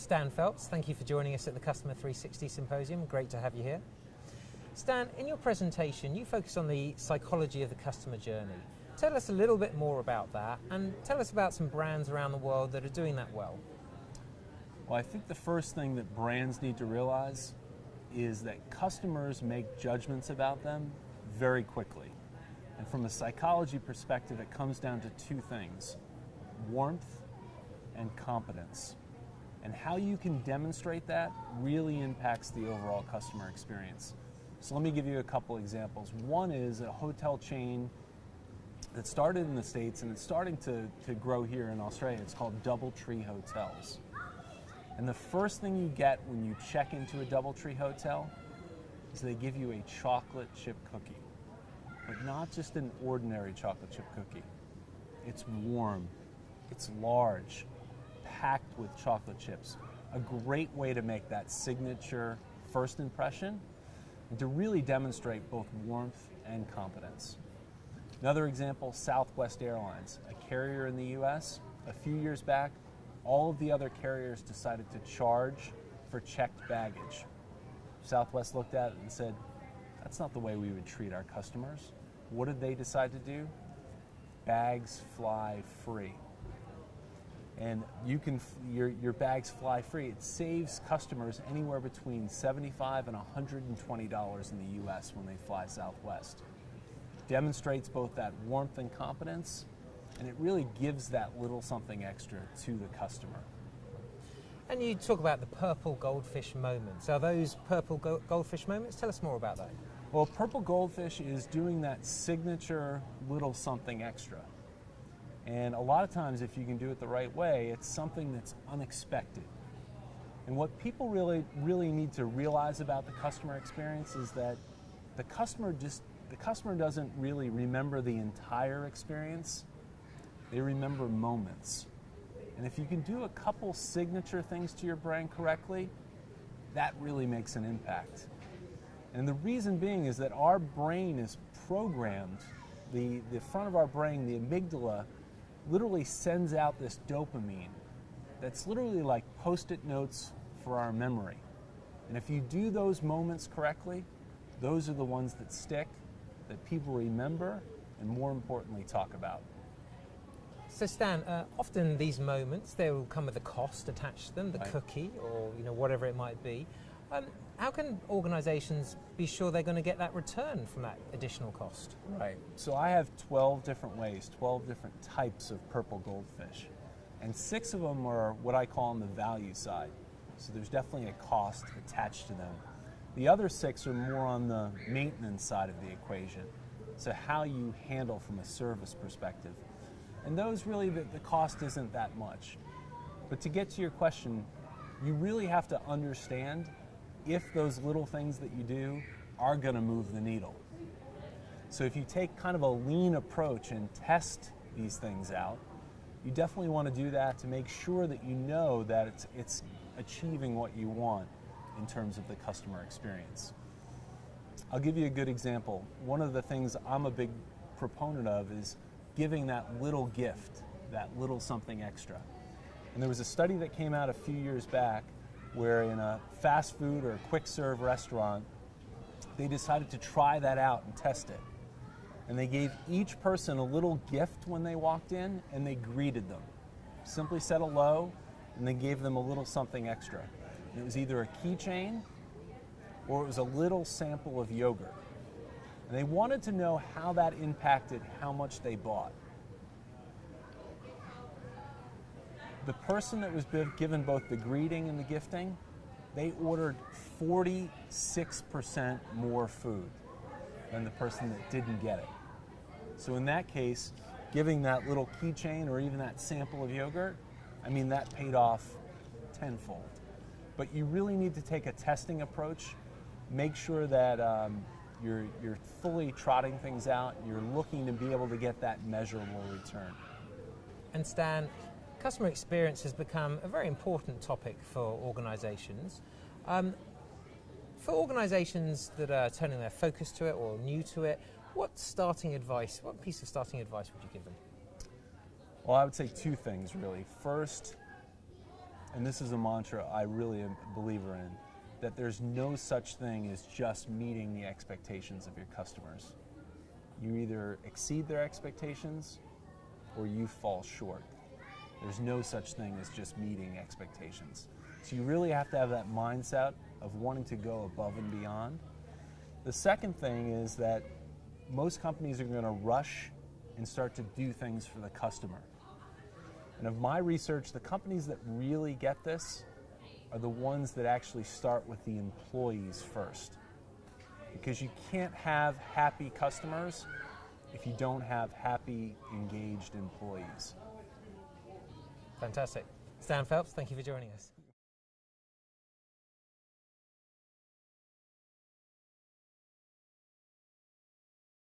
Stan Phelps, thank you for joining us at the Customer 360 Symposium. Great to have you here. Stan, in your presentation, you focus on the psychology of the customer journey. Tell us a little bit more about that, and tell us about some brands around the world that are doing that well. Well, I think the first thing that brands need to realize is that customers make judgments about them very quickly. And from a psychology perspective, it comes down to two things: warmth and competence. And how you can demonstrate that really impacts the overall customer experience. So let me give you a couple examples. One is a hotel chain that started in the States and it's starting to grow here in Australia. It's called DoubleTree Hotels. And the first thing you get when you check into a DoubleTree hotel is they give you a chocolate chip cookie. But not just an ordinary chocolate chip cookie. It's warm, it's large, packed with chocolate chips. A great way to make that signature first impression and to really demonstrate both warmth and competence. Another example, Southwest Airlines, a carrier in the US. A few years back, all of the other carriers decided to charge for checked baggage. Southwest looked at it and said, that's not the way we would treat our customers. What did they decide to do? Bags fly free. And your bags fly free. It saves customers anywhere between $75 and $120 in the US when they fly Southwest. Demonstrates both that warmth and competence, and it really gives that little something extra to the customer. And you talk about the purple goldfish moments. Are those purple goldfish moments? Tell us more about that. Well, purple goldfish is doing that signature little something extra. And a lot of times, if you can do it the right way, it's something that's unexpected. And what people really need to realize about the customer experience is that the customer doesn't really remember the entire experience. They remember moments. And if you can do a couple signature things to your brand correctly, that really makes an impact. And the reason being is that our brain is programmed, the front of our brain, the amygdala, literally sends out this dopamine that's literally like Post-it notes for our memory. And if you do those moments correctly, those are the ones that stick, that people remember, and more importantly, talk about. So Stan, often these moments, they will come with a cost attached to them, the cookie or whatever it might be. How can organizations be sure they're going to get that return from that additional cost? Right. So I have 12 different ways, 12 different types of purple goldfish. And 6 of them are what I call on the value side. So there's definitely a cost attached to them. The other 6 are more on the maintenance side of the equation. So how you handle from a service perspective. And those really, the cost isn't that much. But to get to your question, you really have to understand if those little things that you do are going to move the needle. So if you take kind of a lean approach and test these things out, you definitely want to do that to make sure that you know that it's achieving what you want in terms of the customer experience. I'll give you a good example. One of the things I'm a big proponent of is giving that little gift, that little something extra. And there was a study that came out a few years back where in a fast food or quick serve restaurant, they decided to try that out and test it. And they gave each person a little gift when they walked in, and they greeted them. Simply said hello, and they gave them a little something extra. And it was either a keychain or it was a little sample of yogurt. And they wanted to know how that impacted how much they bought. The person that was given both the greeting and the gifting, they ordered 46% more food than the person that didn't get it. So in that case, giving that little keychain or even that sample of yogurt, that paid off tenfold. But you really need to take a testing approach, make sure that you're fully trotting things out, you're looking to be able to get that measurable return. And Stan, customer experience has become a very important topic for organizations. For organizations that are turning their focus to it or new to it, what piece of starting advice would you give them? Well, I would say 2 things really. First, and this is a mantra I really am a believer in, that there's no such thing as just meeting the expectations of your customers. You either exceed their expectations or you fall short. There's no such thing as just meeting expectations. So you really have to have that mindset of wanting to go above and beyond. The second thing is that most companies are going to rush and start to do things for the customer. And of my research, the companies that really get this are the ones that actually start with the employees first. Because you can't have happy customers if you don't have happy, engaged employees. Fantastic. Stan Phelps, thank you for joining us.